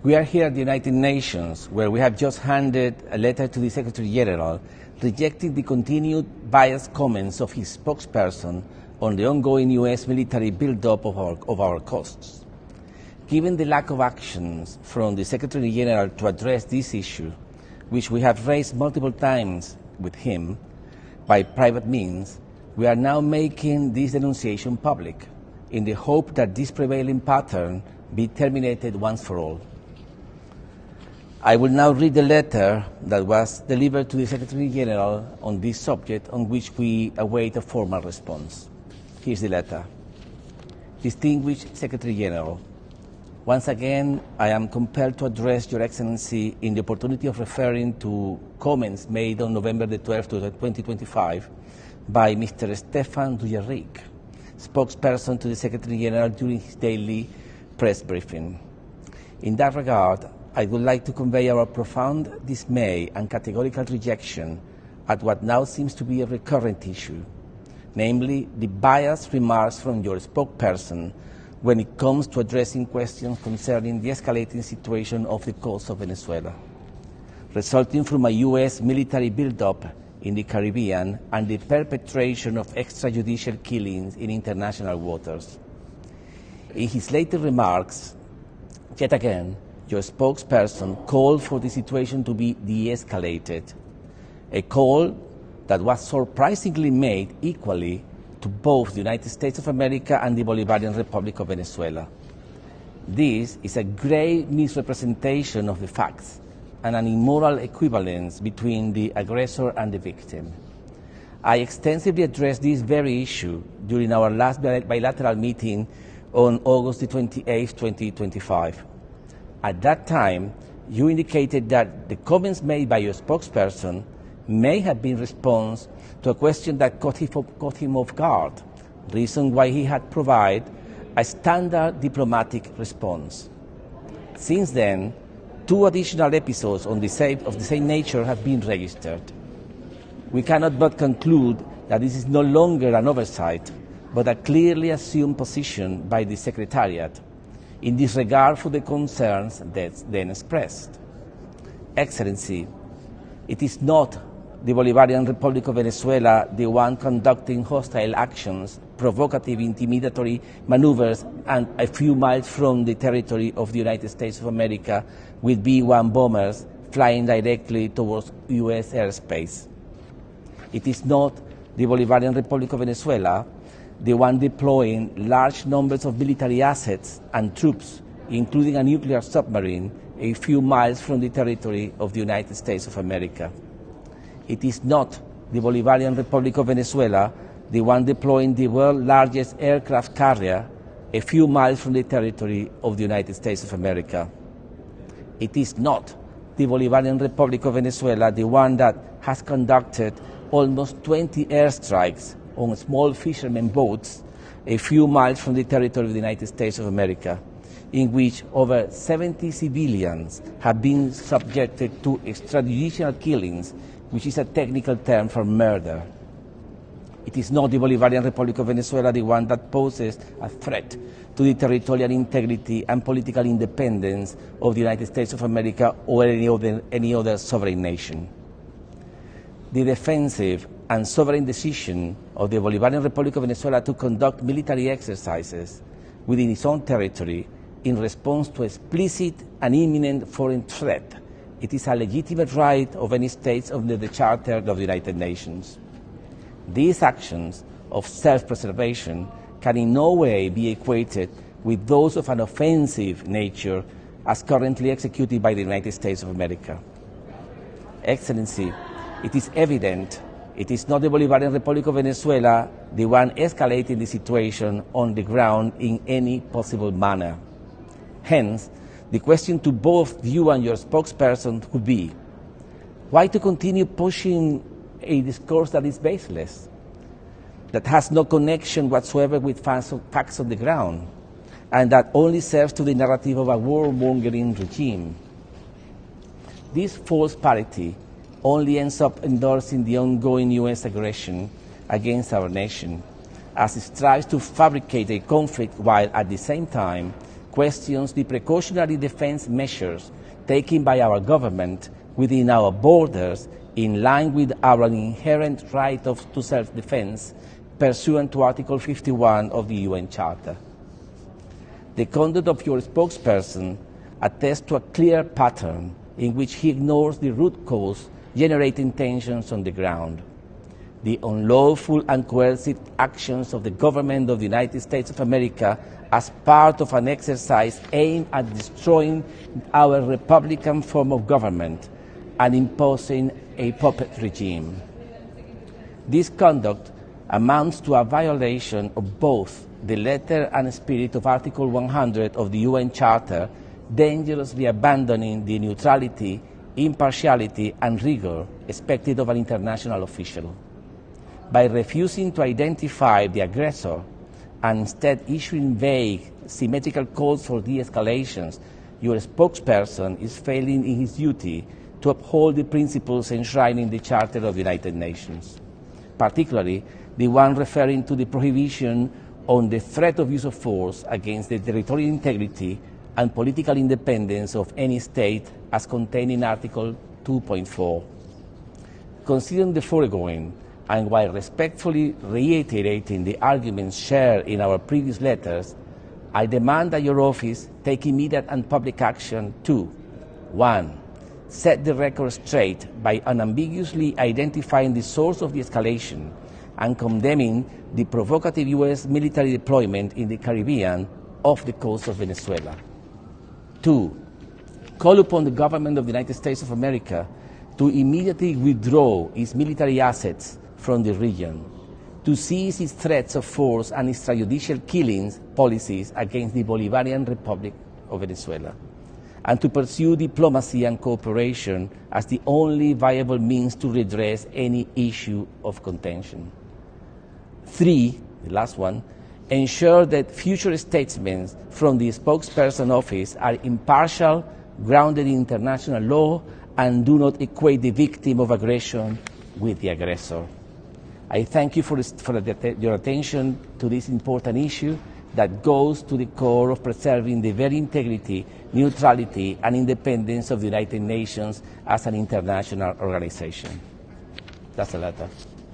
We are here at the United Nations, where we have just handed a letter to the Secretary General rejecting the continued biased comments of his spokesperson on the ongoing U.S. military buildup of our coasts. Given the lack of actions from the Secretary General to address this issue, which we have raised multiple times with him by private means, we are now making this denunciation public in the hope that this prevailing pattern be terminated once for all. I will now read the letter that was delivered to the Secretary General on this subject, on which we await a formal response. Here's the letter. Distinguished Secretary General, once again, I am compelled to address Your Excellency in the opportunity of referring to comments made on November the 12th, 2025 by Mr. Stefan Dujarric, spokesperson to the Secretary General during his daily press briefing. In that regard, I would like to convey our profound dismay and categorical rejection at what now seems to be a recurrent issue, namely the biased remarks from your spokesperson when it comes to addressing questions concerning the escalating situation off the coast of Venezuela, resulting from a U.S. military buildup in the Caribbean and the perpetration of extrajudicial killings in international waters. In his later remarks, yet again, your spokesperson called for the situation to be de-escalated, a call that was surprisingly made equally to both the United States of America and the Bolivarian Republic of Venezuela. This is a grave misrepresentation of the facts and an immoral equivalence between the aggressor and the victim. I extensively addressed this very issue during our last bilateral meeting on August the 28th, 2025. At that time, you indicated that the comments made by your spokesperson may have been response to a question that caught him off guard, reason why he had provided a standard diplomatic response. Since then, 2 additional episodes of the same nature have been registered. We cannot but conclude that this is no longer an oversight, but a clearly assumed position by the Secretariat in disregard for the concerns then expressed. Excellency, it is not the Bolivarian Republic of Venezuela the one conducting hostile actions, provocative, intimidatory maneuvers, and a few miles from the territory of the United States of America with B-1 bombers flying directly towards U.S. airspace. It is not the Bolivarian Republic of Venezuela the one deploying large numbers of military assets and troops, including a nuclear submarine, a few miles from the territory of the United States of America. It is not the Bolivarian Republic of Venezuela the one deploying the world's largest aircraft carrier a few miles from the territory of the United States of America. It is not the Bolivarian Republic of Venezuela the one that has conducted almost 20 airstrikes on small fishermen boats a few miles from the territory of the United States of America, in which over 70 civilians have been subjected to extrajudicial killings, which is a technical term for murder. It is not the Bolivarian Republic of Venezuela the one that poses a threat to the territorial integrity and political independence of the United States of America or any other sovereign nation. The defensive and sovereign decision of the Bolivarian Republic of Venezuela to conduct military exercises within its own territory in response to explicit and imminent foreign threat. It is a legitimate right of any state under the Charter of the United Nations. These actions of self-preservation can in no way be equated with those of an offensive nature as currently executed by the United States of America. Excellency, it is evident it is not the Bolivarian Republic of Venezuela the one escalating the situation on the ground in any possible manner. Hence, the question to both you and your spokesperson would be, why to continue pushing a discourse that is baseless, that has no connection whatsoever with facts on the ground, and that only serves to the narrative of a warmongering regime? This false parity only ends up endorsing the ongoing U.S. aggression against our nation, as it strives to fabricate a conflict while at the same time questions the precautionary defense measures taken by our government within our borders in line with our inherent right to self-defense pursuant to Article 51 of the UN Charter. The conduct of your spokesperson attests to a clear pattern in which he ignores the root cause generating tensions on the ground. The unlawful and coercive actions of the government of the United States of America as part of an exercise aimed at destroying our republican form of government and imposing a puppet regime. This conduct amounts to a violation of both the letter and spirit of Article 100 of the UN Charter, dangerously abandoning the neutrality, impartiality, and rigor expected of an international official. By refusing to identify the aggressor and instead issuing vague, symmetrical calls for de-escalations, your spokesperson is failing in his duty to uphold the principles enshrined in the Charter of the United Nations, particularly the one referring to the prohibition on the threat of use of force against the territorial integrity and political independence of any state as contained in Article 2.4. Considering the foregoing, and while respectfully reiterating the arguments shared in our previous letters, I demand that your office take immediate and public action to 1. Set the record straight by unambiguously identifying the source of the escalation and condemning the provocative U.S. military deployment in the Caribbean off the coast of Venezuela. 2. Call upon the government of the United States of America to immediately withdraw its military assets from the region, to cease its threats of force and extrajudicial killings policies against the Bolivarian Republic of Venezuela, and to pursue diplomacy and cooperation as the only viable means to redress any issue of contention. 3, the last one, ensure that future statements from the spokesperson office are impartial, grounded in international law, and do not equate the victim of aggression with the aggressor. I thank you for your attention to this important issue that goes to the core of preserving the very integrity, neutrality, and independence of the United Nations as an international organization. That's the letter.